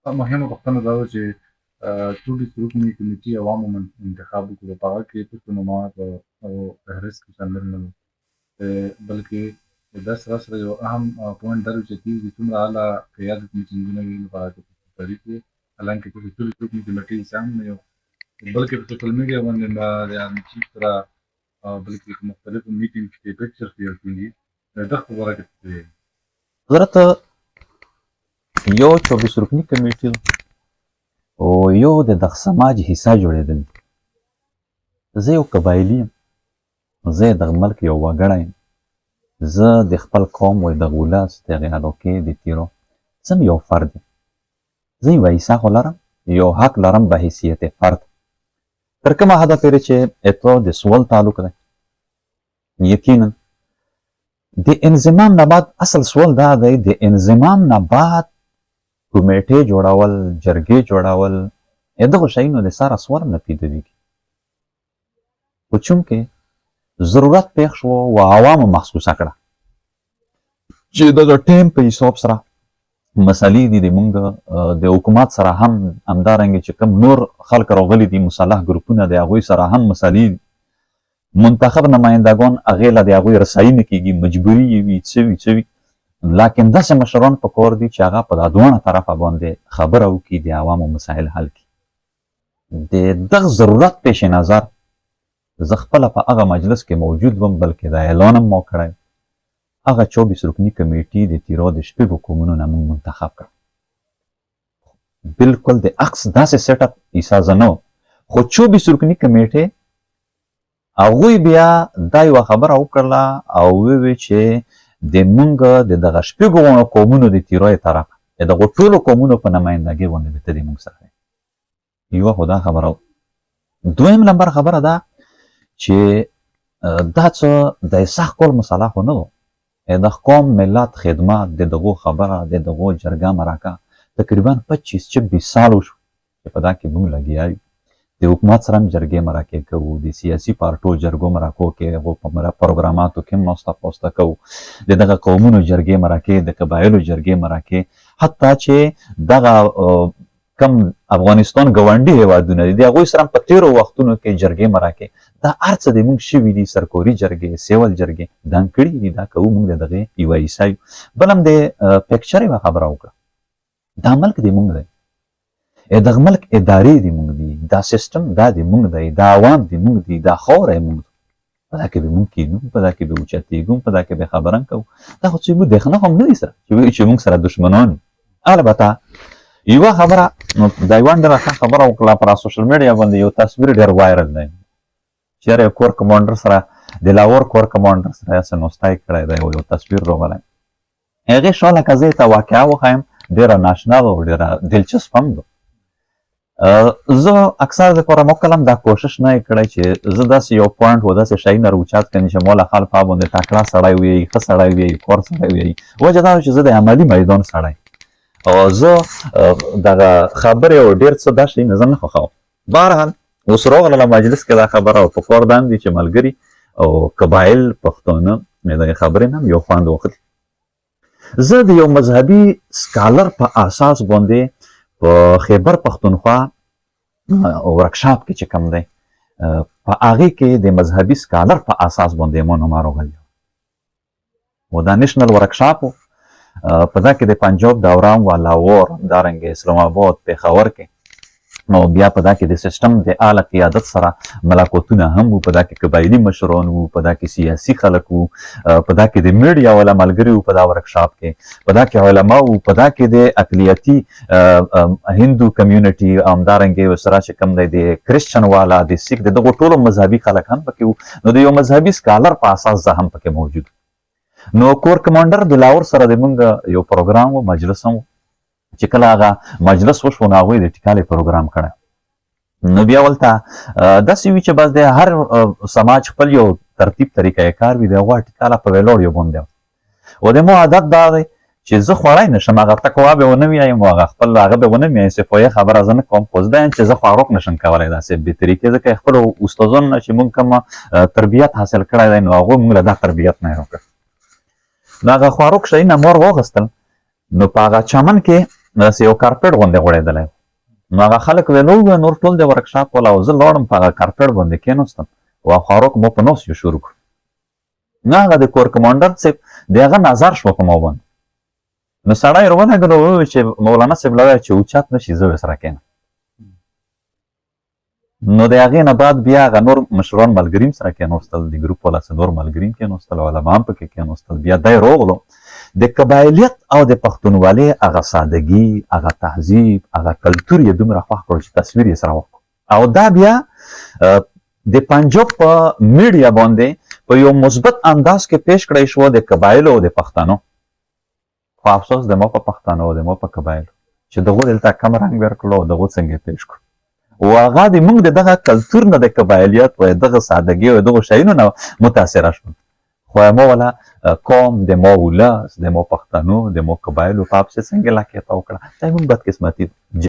مهمه پوښتنه دا وه چې ټولې څوکۍ کمیټې عوامو انتخاب وکړو په هغه کې هېڅ نومات او فهرست کې شامل نه وو. بلکې دا سره یو اهم پوینټ دا و چې دوی چې څومره اعلی قیادت میټینګونه وي نو په هغه کې شریک وو. حالانکې ټولې څوکۍ کمیټې هم نه یو، بلکې په سوشل میډیا باندې د چیف سره بلکې په مختلفو میټینګ کې پکچر شیر کېږي. دا خبره کې حضرت یو 24 رکنی کمیټه او یو د دغه سماج حصہ جوړېدل. زه یو قبایلي یم، زه د ملک یو وګړی یم، زه د خپل قوم و د ولس د هغې علاقې د تیرو زه یو فرد یم، زه یوه حصه خو لرم، یو حق لرم به حیثیت فرد. تر کومه حده پورې چې اتو د سول تعلق دی، یقینا د انضمام نه بعد اصل سوال دا دی، د انضمام نه بعد کمیټې جوړول، جرګې جوړول، دغو شیانو د سره سوال نه پیدا کېږي. خو چونکې ضرورت پېښ شو و عوامو محسوسه کړه چې دغه ټیم په حساب سره مسلې دي د موږ د حکومت سره هم همدارنګې چې کوم نور خلک راغلي دي مسلح ګروپونه د هغوی سره هم مسلې دي، منتخب نمایندګان هغې له د هغوی رسایي نه کېږي، مجبوري یې وي څه وي څه وي، لکن داسې مشران پکار دي چې هغه په دا دواړه طرفه باندې خبره وکړي، د عوامو مسایل حل کړي. د دغه ضرورت پیش نظر زه خپله په هغه مجلس کې موجود وم، بلکې دا اعلان هم ما کړی، هغه 24 رکني کمیټې د تیرا د شپږو قومونو نه موږ منتخب کړه. بلکل د عکس داسې سیټ اپ ایسا زه نه وم، خو 24 رکني کمیټې هغوی بیا دا یوه خبره وکړله او وویل چې د موږ د دغه شپږو قومونو د تیرای طرفه د دغو ټولو قومونو په نمایندګۍ باندې به ته د موږ سره یې. یوه خو دا خبره وه. دویم نمبر خبره ده چې دا څه د اصلاح کول مسله خو نه و، د قوم ملت خدمت د دغو خبره د دغو جرګه مرکه تقریبا 25-26 سال وشو چې په دا کې موږ لګیا یو. د حکومت سره هم جرګې مرکې کوو، د سیاسي پارټو جرګو مرکو کې هغو په پروګراماتو کې هم ناسته پاسته کوو، د دغه قومونو جرګې مرکې، د قبایلو جرګې مرکې، حتی چې دغه کم افغانستان ګاونډي هېوادونه دي د هغوی سره هم په تېرو وختونو کې جرګې مرکې، دا هر څه د موږ شوي دي، سرکوري جرګې، سیول جرګې دنګ کړي دي، دا کوو موږ د دغې یوه حصه یو. بل هم د پکچر یوه خبره وکړه، دا ملک د موږ دی، دغه ملک ادارې د موږ دي، دا سیستم دا د موږ دی، دا عوام د موږ دي، دا خاوره یې موږ ده، په دا کې به موږ کینو، په دا کې به اوچتېږو، په دا کې به خبرن کوو. دا خو څوک دښنه هم نه دي سره چې موږ سره دښمنان دي. البته یوه خبره دا یوه ډېره ښه خبره وکړه په سوشل میډیا باندې، یو تصویر ډېر وایرل دی، چېرې یو کور کمانډر سره د لاهور کور کمانډر سره یې څه نوستی کړی دی، یو تصویر راغلی، هغې شا لکه زه یې ته واقعه وښیم، ډېره ناشنا ده او ډېره دلچسپ هم ده. زه اکثر د پاره مکلم دا کوشش نه کړی چې زه داسې یو پوینټ و داسې شی نه راوچات کړم چې مولا خلک په باندې تکړه سړی وي، ښه سړی وي، کور سړی وي. وجه دا چې زه د عملي میدان سړی او زه دغه خبرې او ډېر څه دا شی نه زه نه خوښوم. بهرحال اوس راغله مجلس کې دا خبره او په کار دام دي چې ملګري او قبایل پښتانه دغې خبرې نه هم یو خوند واخلي. زه د یو مذهبي سکالر په اساس باندې په خیبر پښتونخوا ورکشاپ کې چې کوم دی په هغې کې د مذهبي سکالر په اساس باندې ما نومه راغلی و. دا نیشنل ورکشاپ و، په دا کې د پنجاب دوران و، لاهور، همدارنګې اسلام آباد، پېښور کې، نو بیا په دا کې د سیسټم د اعلی قیادت سره ملاقاتونه هم وو، په دا کې قبایلي مشران وو، په دا کې سیاسي خلک وو، په دا کې د میډیا والا ملګري وو، په دا ورکشاپ کې په دا کې علما وو، په دا کې د اقلیتي هندو کمیونټي، همدارنګې ورسره چې کوم دی د کرسچن والا، د سیک، د دغو ټولو مذهبي خلک هم پکې وو. نو د یو مذهبي سکالر په اساس زه هم پکې موجود. نو کور کمانډر د لاهور سره د موږ یو پروګرام و، مجلس هم و، چې کله هغه مجلس وشو نو هغوی د ټیکالې پروګرام کړی. نو بیا ولته داسې وي چې بس د هر سماج خپل یو ترتیب طریقه کار وي، د هغه ټیکاله په ویلوړ یو باندې و د مو عادت دا دی چې زه خوړی نشم، هغه ته کوه به ونه ویایم، هغه خپل هغه به ونه ویایم، صفایي خبره زه نه کوم، خو زه دا یم چې زه خواړوک نشم کولی داسې بې طریقې، ځکه خپلو استادانو نه چې موږ کومه تربیت حاصل کړی دی نو هغوی موږ له دا تربیت نه یې راکړ. نو هغه خواړوک شیونه مور واخیستل، نو په هغه چمن کې داسې یو کارپېټ غوندې غوړېدلی و. نو هغه خلک ویل ووایه نور ټول د ورکشاپ والا او زه لاړم په هغه کارپېټ باندې کېناستم او خواروک مو په نوس یې شروع کړو. نو هغه د کور کمانډر صاحب د هغه نظر شوه په ما باندې. نو سړی ور ولګېد او وویل چې مولانا صاحب له وایه چې اوچت نه شي زه ورسره کېنم. نو د هغې نه بعد بیا هغه نور مشران ملګري هم سره کېناستل، د ګروپ والا څه نور ملګري هم کېناستل، علما هم پکې کېناستل. بیا دی راغلو د قبایلیت او د پښتونولۍ هغه سادګي، هغه تهذیب، هغه کلتور یې دومره خوښ کړو چې تصویر یې سره وکړو. او دا بیا د پنجاب په میډیا باندې په یو مثبت انداز کې پیش کړی شو د قبایلو او د پښتنو. خو افسوس د ما په پښتنو او د ما په قبایلو چې دغو دلته کم رنګ ورکړو او دغو څنګه پیش کړو. او هغه د موږ د دغه کلتور نه د قبایلیت و دغه سادګي او دغه شیانو نه متاثره شول. خو ما ولا قوم د ما ولس د ما پښتنو د ما قبایلو په اپس څنګه لاکې تا وکړه. دا موږ بدقسمتي